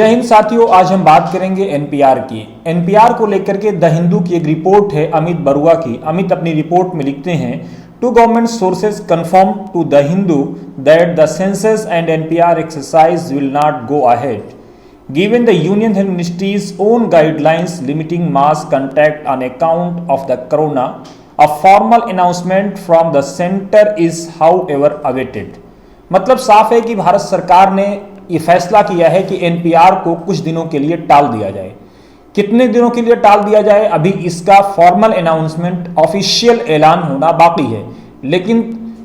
जय हिंद साथियों, आज हम बात करेंगे एनपीआर की। एनपीआर को लेकर के द हिंदू की एक रिपोर्ट है अमित बरुआ की। अमित अपनी रिपोर्ट में लिखते हैं, two government sources confirm to the Hindu that the census and NPR exercise will not go ahead given the union health ministry's own guidelines limiting mass contact on account of the corona. A formal announcement from the centre is however awaited. मतलब साफ है कि भारत सरकार ने ये फैसला किया है कि एनपीआर को कुछ दिनों के लिए टाल दिया जाए। कितने दिनों के लिए टाल दिया जाए, अभी इसका फॉर्मल अनाउंसमेंट ऑफिशियल ऐलान होना बाकी है, लेकिन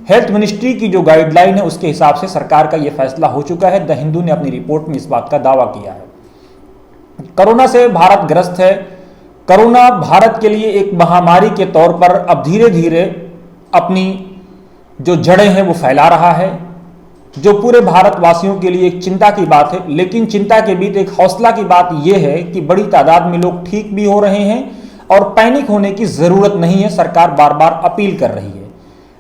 हेल्थ मिनिस्ट्री की जो गाइडलाइन है उसके हिसाब से सरकार का यह फैसला हो चुका है। द हिंदू ने अपनी रिपोर्ट में इस बात का दावा किया है। कोरोना से भारत ग्रस्त है। कोरोना भारत के लिए एक महामारी के तौर पर अब धीरे धीरे अपनी जो जड़ें हैं वो फैला रहा है, जो पूरे भारतवासियों के लिए एक चिंता की बात है। लेकिन चिंता के बीच एक हौसला की बात यह है कि बड़ी तादाद में लोग ठीक भी हो रहे हैं और पैनिक होने की जरूरत नहीं है, सरकार बार बार अपील कर रही है।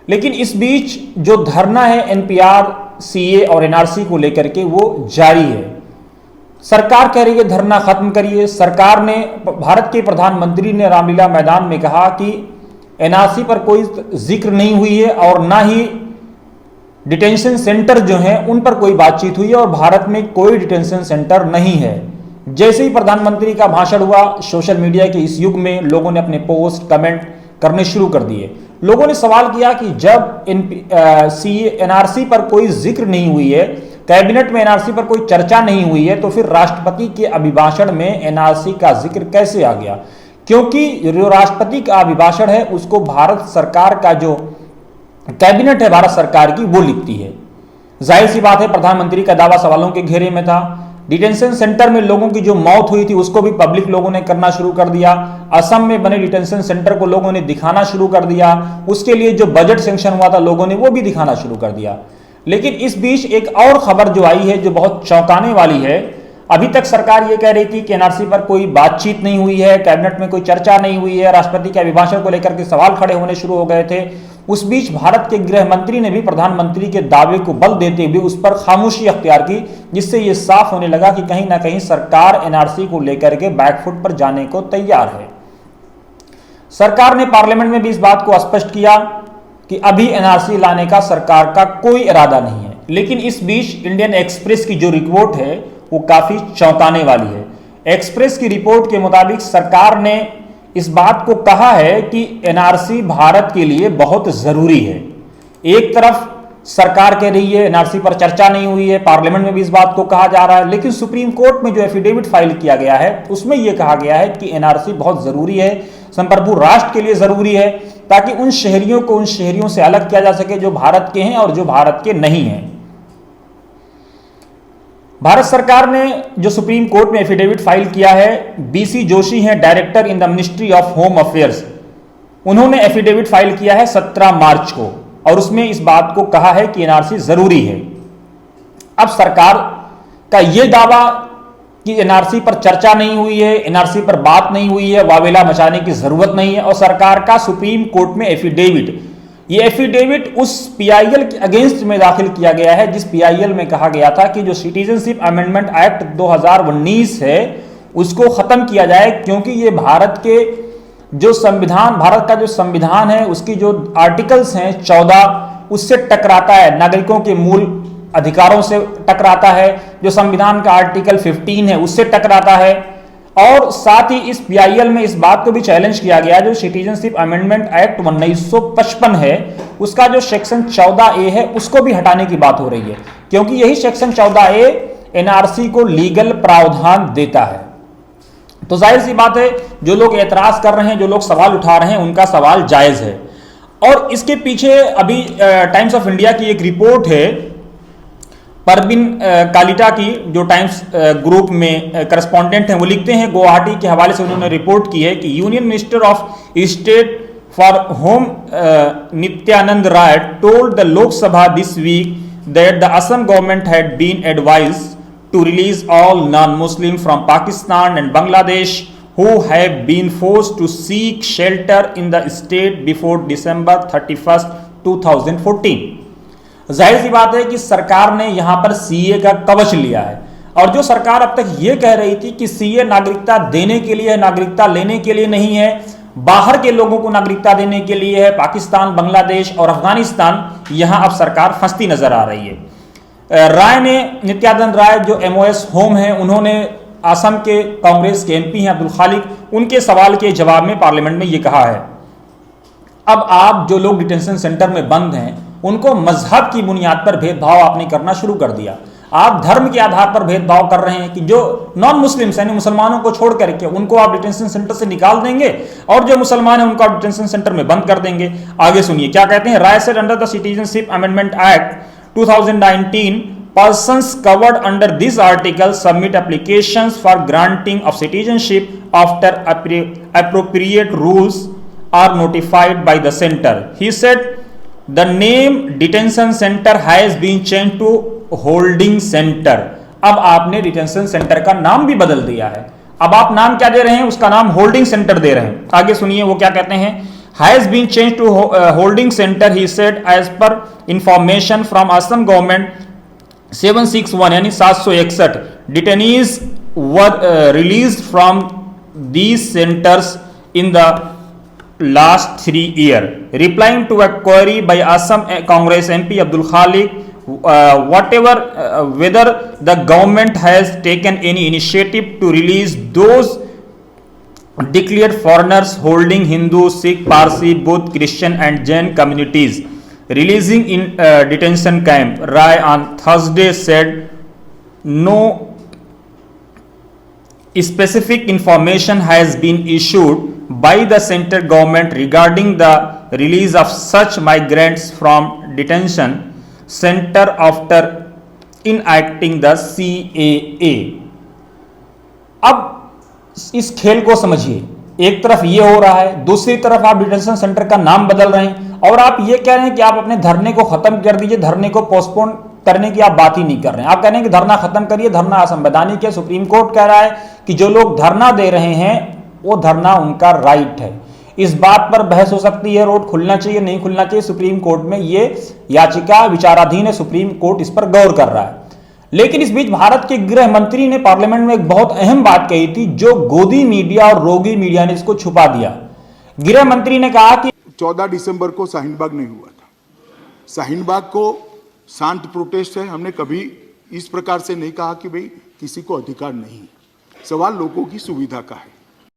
लेकिन इस बीच जो धरना है एनपीआर, सीए और एनआरसी को लेकर के वो जारी है। सरकार कह रही है धरना खत्म करिए। सरकार ने, भारत के प्रधानमंत्री ने रामलीला मैदान में कहा कि एनआरसी पर कोई जिक्र नहीं हुई है और ना ही डिटेंशन सेंटर जो हैं उन पर कोई बातचीत हुई है और भारत में कोई डिटेंशन सेंटर नहीं है। जैसे ही प्रधानमंत्री का भाषण हुआ, सोशल मीडिया के इस युग में लोगों ने अपने पोस्ट कमेंट करने शुरू कर दिए। लोगों ने सवाल किया कि जब एनआरसी पर कोई जिक्र नहीं हुई है, कैबिनेट में एनआरसी पर कोई चर्चा नहीं हुई है, तो फिर राष्ट्रपति के अभिभाषण में एनआरसी का जिक्र कैसे आ गया? क्योंकि जो राष्ट्रपति का अभिभाषण है उसको भारत सरकार का जो कैबिनेट है भारत सरकार की वो लिखती है। जाहिर सी बात है प्रधानमंत्री का दावा सवालों के घेरे में था। डिटेंशन सेंटर में लोगों की जो मौत हुई थी उसको भी पब्लिक लोगों ने करना शुरू कर दिया। असम में बने डिटेंशन सेंटर को लोगों ने दिखाना शुरू कर दिया। उसके लिए जो बजट सैंक्शन हुआ था लोगों ने वो भी दिखाना शुरू कर दिया। लेकिन इस बीच एक और खबर जो आई है जो बहुत चौंकाने वाली है। अभी तक सरकार ये कह रही थी कि एनआरसी पर कोई बातचीत नहीं हुई है, कैबिनेट में कोई चर्चा नहीं हुई है, राष्ट्रपति के अभिभाषण को लेकर के सवाल खड़े होने शुरू हो गए थे। उस बीच भारत के गृह मंत्री ने भी प्रधानमंत्री के दावे को बल देते हुए उस पर खामोशी अख्तियार की, जिससे यह साफ होने लगा कि कहीं ना कहीं सरकार एनआरसी को लेकर के बैकफुट पर जाने को तैयार है। सरकार ने पार्लियामेंट में भी इस बात को स्पष्ट किया कि अभी एनआरसी लाने का सरकार का कोई इरादा नहीं है। लेकिन इस बीच इंडियन एक्सप्रेस की जो रिपोर्ट है वो काफी चौंकाने वाली है। एक्सप्रेस की रिपोर्ट के मुताबिक सरकार ने इस बात को कहा है कि एनआरसी भारत के लिए बहुत जरूरी है। एक तरफ सरकार कह रही है एनआरसी पर चर्चा नहीं हुई है, पार्लियामेंट में भी इस बात को कहा जा रहा है, लेकिन सुप्रीम कोर्ट में जो एफिडेविट फाइल किया गया है उसमें यह कहा गया है कि एनआरसी बहुत जरूरी है, संप्रभु राष्ट्र के लिए जरूरी है, ताकि उन शहरियों को उन शहरियों से अलग किया जा सके जो भारत के हैं और जो भारत के नहीं हैं। भारत सरकार ने जो सुप्रीम कोर्ट में एफिडेविट फाइल किया है, बीसी जोशी हैं director in the ministry of home affairs, उन्होंने एफिडेविट फाइल किया है 17 मार्च को और उसमें इस बात को कहा है कि एनआरसी जरूरी है। अब सरकार का यह दावा कि एनआरसी पर चर्चा नहीं हुई है, एनआरसी पर बात नहीं हुई है, वावेला मचाने की जरूरत नहीं है, और सरकार का सुप्रीम कोर्ट में एफिडेविट, ये एफिडेविट उस पीआईएल के अगेंस्ट में दाखिल किया गया है जिस पीआईएल में कहा गया था कि जो सिटीजनशिप अमेंडमेंट एक्ट 2019 है उसको खत्म किया जाए, क्योंकि ये भारत के जो संविधान, भारत का जो संविधान है उसकी जो आर्टिकल्स हैं 14 उससे टकराता है, नागरिकों के मूल अधिकारों से टकराता है। जो संविधान का आर्टिकल 15 है उससे टकराता है। और साथ ही इस पीआईएल में इस बात को भी चैलेंज किया गया, जो सिटीजनशिप अमेंडमेंट एक्ट 1955 है उसका जो सेक्शन 14A है उसको भी हटाने की बात हो रही है, क्योंकि यही सेक्शन 14A एनआरसी को लीगल प्रावधान देता है। तो जाहिर सी बात है जो लोग एतराज कर रहे हैं, जो लोग सवाल उठा रहे हैं, उनका सवाल जायज है। और इसके पीछे अभी टाइम्स ऑफ इंडिया की एक रिपोर्ट है परवीन कालिटा की, जो टाइम्स ग्रुप में करस्पॉन्डेंट हैं, वो लिखते हैं, गुवाहाटी के हवाले से उन्होंने रिपोर्ट की है कि union minister of state for home Nityanand Rai told the Lok Sabha this week that the Assam government had been advised to release all non-Muslim from Pakistan and Bangladesh who have been forced to seek shelter in the state before December 31st, 2014। जाहिर सी बात है कि सरकार ने यहां पर CA का कवच लिया है। और जो सरकार अब तक ये कह रही थी कि सीए नागरिकता देने के लिए है, नागरिकता लेने के लिए नहीं है, बाहर के लोगों को नागरिकता देने के लिए है, पाकिस्तान, बांग्लादेश और अफगानिस्तान, यहां अब सरकार फंसती नजर आ रही है। राय ने, नित्यानंद राय जो एमओएस होम है, उन्होंने असम के कांग्रेस के एमपी हैं अब्दुल खालिक, उनके सवाल के जवाब में पार्लियामेंट में ये कहा है, अब आप जो लोग डिटेंशन सेंटर में बंद हैं उनको मजहब की बुनियाद पर भेदभाव आपने करना शुरू कर दिया। आप धर्म के आधार पर भेदभाव कर रहे हैं कि जो नॉन मुस्लिम्स यानी मुसलमानों को छोड़ करके उनको आप डिटेंशन सेंटर से निकाल देंगे और जो मुसलमान हैं उनको आप डिटेंशन सेंटर में बंद कर देंगे। आगे सुनिए क्या कहते हैं। Rai said under the citizenship amendment act 2019 persons covered under this article submit applications for granting of citizenship after appropriate rules are notified by the center. He said the name detention center has been changed to holding center. अब आपने detention centre का नाम भी बदल दिया है। अब आप नाम क्या दे रहे हैं, उसका नाम होल्डिंग सेंटर दे रहे हैं। आगे सुनिए वो क्या कहते हैं। has been changed to holding center, he said, as per information from Assam government 761 यानी 761 detainees were released from these centers in the last 3 years. Replying to a query by Assam Congress MP Abdul Khalik, whether the government has taken any initiative to release those declared foreigners holding Hindu, Sikh, Parsi, Buddhist, Christian and Jain communities releasing in detention camp. Rai on Thursday said no specific information has been issued by the central government regarding the release of such migrants from detention center after enacting the CAA. अब इस खेल को समझिए, एक तरफ ये हो रहा है, दूसरी तरफ आप डिटेंशन सेंटर का नाम बदल रहे हैं और आप ये कह रहे हैं कि आप अपने धरने को खत्म कर दीजिए, धरने को पोस्टपोन करने की आप बात ही नहीं कर रहे हैं। आप कह रहे हैं कि धरना खत्म करिए, धरना असंवैधानिक है। सुप्रीम कोर्ट कह रहा है कि जो लोग धरना दे रहे हैं वो धरना उनका राइट है। इस बात पर बहस हो सकती है, रोड खुलना चाहिए नहीं खुलना चाहिए, सुप्रीम कोर्ट में ये याचिका विचाराधीन है, सुप्रीम कोर्ट इस पर गौर कर रहा है। लेकिन इस बीच भारत के गृह मंत्री ने पार्लियामेंट में एक बहुत अहम बात कही थी जो गोदी मीडिया और रोगी मीडिया ने इसको छुपा दिया। गृह मंत्री ने कहा कि 14 दिसंबर को शाहीन-बाग नहीं हुआ था। शाहीन-बाग को शांत प्रोटेस्ट है, हमने कभी इस प्रकार से नहीं कहा कि भाई किसी को अधिकार नहीं, सवाल लोगों की सुविधा का है।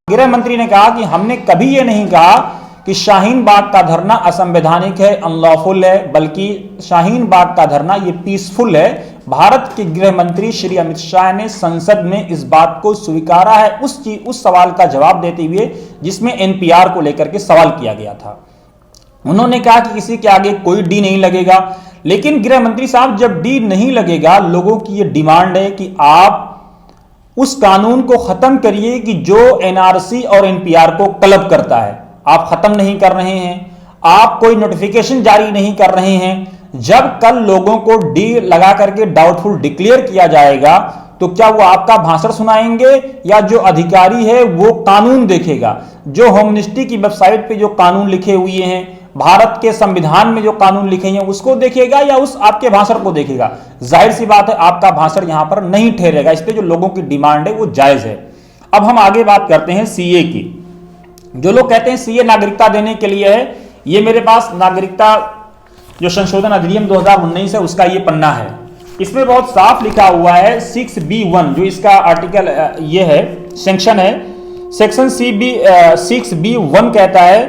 गृह मंत्री ने कहा कि हमने कभी ये नहीं कहा कि शाहीन बाग का धरना असंवैधानिक है, अनलॉफुल है, बल्कि शाहीन बाग का धरना ये पीसफुल है। भारत के गृह मंत्री श्री अमित शाह ने संसद में इस बात को स्वीकारा है उस सवाल का जवाब देते हुए जिसमें एनपीआर को लेकर के सवाल किया गया था। उन्होंने कहा कि किसी के आगे कोई डी नहीं लगेगा। लेकिन गृह मंत्री साहब, जब डी नहीं लगेगा, लोगों की ये डिमांड है कि आप उस कानून को खत्म करिए कि जो एनआरसी और एनपीआर को क्लब करता है। आप खत्म नहीं कर रहे हैं, आप कोई नोटिफिकेशन जारी नहीं कर रहे हैं। जब कल लोगों को डी लगा करके डाउटफुल डिक्लेयर किया जाएगा तो क्या वो आपका भाषण सुनाएंगे या जो अधिकारी है वो कानून देखेगा? जो होम मिनिस्ट्री की वेबसाइट पे जो कानून लिखे हुए हैं, भारत के संविधान में जो कानून लिखे हैं उसको देखेगा या उस आपके भाषण को देखेगा? जाहिर सी बात है आपका भाषण यहां पर नहीं ठहरेगा। इसलिए जो लोगों की डिमांड है वो जायज है। अब हम आगे बात करते हैं सीए की। जो लोग कहते हैं सीए नागरिकता देने के लिए है, ये मेरे पास नागरिकता जो संशोधन अधिनियम 2019 है उसका ये पन्ना है। इसमें बहुत साफ लिखा हुआ है 6B1 जो इसका आर्टिकल ये है, सेक्शन है, सेक्शन 6B1 कहता है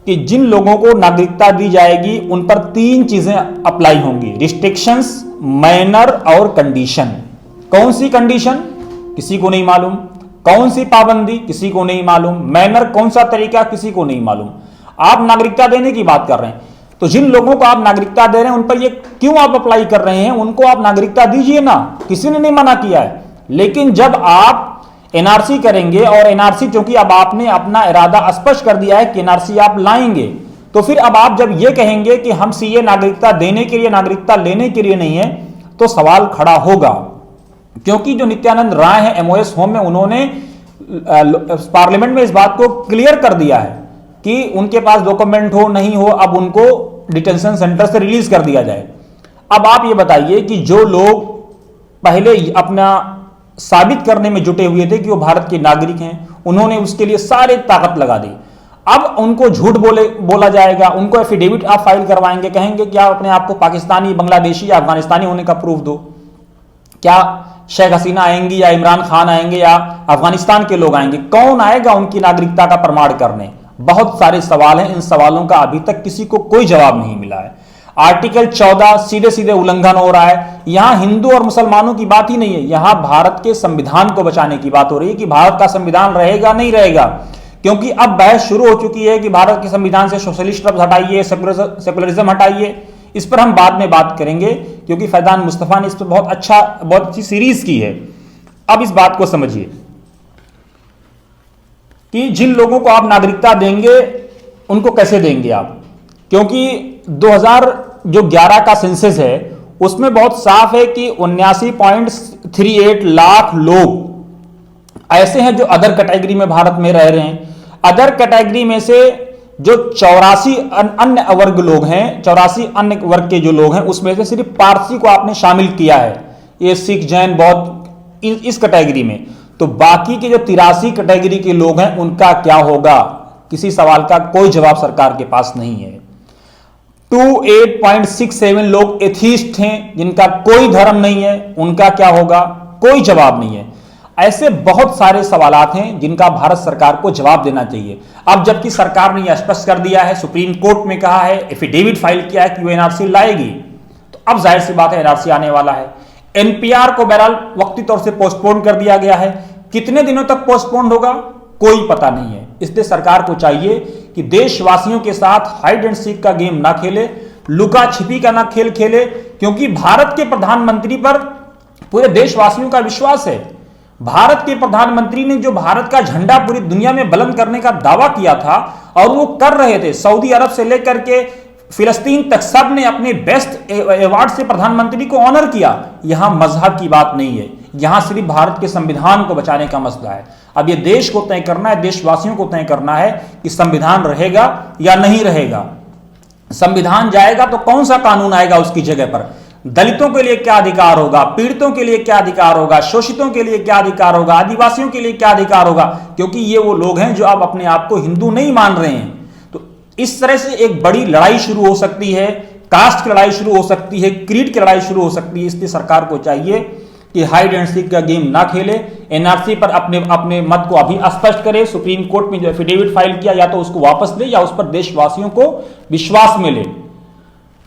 कि जिन लोगों को नागरिकता दी जाएगी उन पर 3 चीजें अप्लाई होंगी, रिस्ट्रिक्शंस, मैनर और कंडीशन। कौन सी कंडीशन किसी को नहीं मालूम, कौन सी पाबंदी किसी को नहीं मालूम, मैनर कौन सा तरीका किसी को नहीं मालूम। आप नागरिकता देने की बात कर रहे हैं तो जिन लोगों को आप नागरिकता दे रहे हैं उन पर ये क्यों आप अप्लाई कर रहे हैं? उनको आप नागरिकता दीजिए ना, किसी ने नहीं मना किया है। लेकिन जब आप एनआरसी करेंगे और एनआरसी चूंकि अब आपने अपना इरादा स्पष्ट कर दिया है कि एनआरसी आप लाएंगे, तो फिर अब आप जब ये कहेंगे कि हम सीए नागरिकता देने के लिए नागरिकता लेने के लिए नहीं है तो सवाल खड़ा होगा। क्योंकि जो नित्यानंद राय है एमओएस होम में, उन्होंने पार्लियामेंट में इस बात को क्लियर कर दिया है कि उनके पास डॉक्यूमेंट हो नहीं हो, अब उनको डिटेंशन सेंटर से रिलीज कर दिया जाए। अब आप ये बताइए कि जो लोग पहले अपना साबित करने में जुटे हुए थे कि वो भारत के नागरिक हैं, उन्होंने उसके लिए सारे ताकत लगा दी। अब उनको झूठ बोला जाएगा, उनको एफिडेविट आप फाइल करवाएंगे, कहेंगे कि आप अपने आप को पाकिस्तानी, बांग्लादेशी या अफगानिस्तानी होने का प्रूफ दो। क्या शेख हसीना आएंगी या इमरान खान आएंगे या अफगानिस्तान के लोग आएंगे? कौन आएगा उनकी नागरिकता का प्रमाण करने? बहुत सारे सवाल हैं, इन सवालों का अभी तक किसी को कोई जवाब नहीं मिला है। आर्टिकल 14 सीधे सीधे उल्लंघन हो रहा है। यहां हिंदू और मुसलमानों की बात ही नहीं है, यहां भारत के संविधान को बचाने की बात हो रही है कि भारत का संविधान रहेगा नहीं रहेगा, क्योंकि अब बहस शुरू हो चुकी है कि भारत के संविधान से सोशलिस्ट शब्द हटाइए, सेकुलरिज्म हटाइए। इस पर हम बाद में बात करेंगे, क्योंकि फैजान मुस्तफा ने इस पर बहुत अच्छी सीरीज की है। अब इस बात को समझिए कि जिन लोगों को आप नागरिकता देंगे उनको कैसे देंगे आप, क्योंकि 2011 का सेंसस है उसमें बहुत साफ है कि 79.38 लाख लोग ऐसे हैं जो अदर कैटेगरी में भारत में रह रहे हैं। अदर कैटेगरी में से जो 84 अन्य वर्ग लोग हैं, 84 अन्य वर्ग के जो लोग हैं, उसमें से सिर्फ पारसी को आपने शामिल किया है, ये सिख, जैन, बौद्ध इस कैटेगरी में। तो बाकी के जो 83 कैटेगरी के लोग हैं उनका क्या होगा? किसी सवाल का कोई जवाब सरकार के पास नहीं है। 28.67 लोग एथीस्ट हैं, जिनका कोई धर्म नहीं है, उनका क्या होगा? कोई जवाब नहीं है। ऐसे बहुत सारे सवालात हैं जिनका भारत सरकार को जवाब देना चाहिए। अब जबकि सरकार ने यह स्पष्ट कर दिया है, सुप्रीम कोर्ट में कहा है, एफिडेविट फाइल किया है कि वो एनआरसी लाएगी, तो अब जाहिर सी बात है एनआरसी आने वाला है। एनपीआर को बहरहाल वक्ती तौर से पोस्टपोन कर दिया गया है, कितने दिनों तक पोस्टपोन होगा कोई पता नहीं है। इसलिए सरकार को चाहिए कि देशवासियों के साथ हाइड एंड सीक का गेम ना खेले, लुका छिपी का ना खेल खेले, क्योंकि भारत के प्रधानमंत्री पर पूरे देशवासियों का विश्वास है। भारत के प्रधानमंत्री ने जो भारत का झंडा पूरी दुनिया में बुलंद करने का दावा किया था और वो कर रहे थे, सऊदी अरब से लेकर के फिलिस्तीन तक सब ने अपने बेस्ट अवार्ड से प्रधानमंत्री को ऑनर किया। यहां मजहब की बात नहीं है, यहां सिर्फ भारत के संविधान को बचाने का मसला है। अब ये देश को तय करना है, देशवासियों को तय करना है कि संविधान रहेगा या नहीं रहेगा। संविधान जाएगा तो कौन सा कानून आएगा उसकी जगह पर? दलितों के लिए क्या अधिकार होगा, पीड़ितों के लिए क्या अधिकार होगा, शोषितों के लिए क्या अधिकार होगा, आदिवासियों के लिए क्या अधिकार होगा? क्योंकि ये वो लोग हैं जो अब अपने आप को हिंदू नहीं मान रहे हैं। तो इस तरह से एक बड़ी लड़ाई शुरू हो सकती है, कास्ट की लड़ाई शुरू हो सकती है, क्रीड की लड़ाई शुरू हो सकती है। इसलिए सरकार को चाहिए कि हाइड एंड सीक का गेम ना खेले, एनआरसी पर अपने मत को अभी स्पष्ट करे। सुप्रीम कोर्ट में जो एफिडेविट फाइल किया या तो उसको वापस ले या उस पर देशवासियों को विश्वास में ले।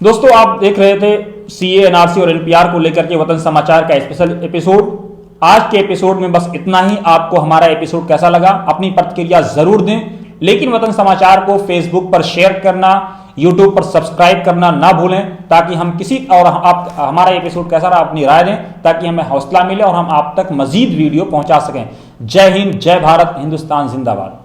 दोस्तों, आप देख रहे थे सीए, एनआरसी और एनपीआर को लेकर के वतन समाचार का स्पेशल एपिसोड। आज के एपिसोड में बस इतना ही। आपको हमारा एपिसोड कैसा लगा अपनी प्रतिक्रिया जरूर दें, लेकिन वतन समाचार को फेसबुक पर शेयर करना, यूट्यूब पर सब्सक्राइब करना ना भूलें, ताकि हम आप हमारा एपिसोड कैसा रहा अपनी राय दें, ताकि हमें हौसला मिले और हम आप तक मजीद वीडियो पहुंचा सकें। जय हिंद, जय भारत, हिंदुस्तान जिंदाबाद।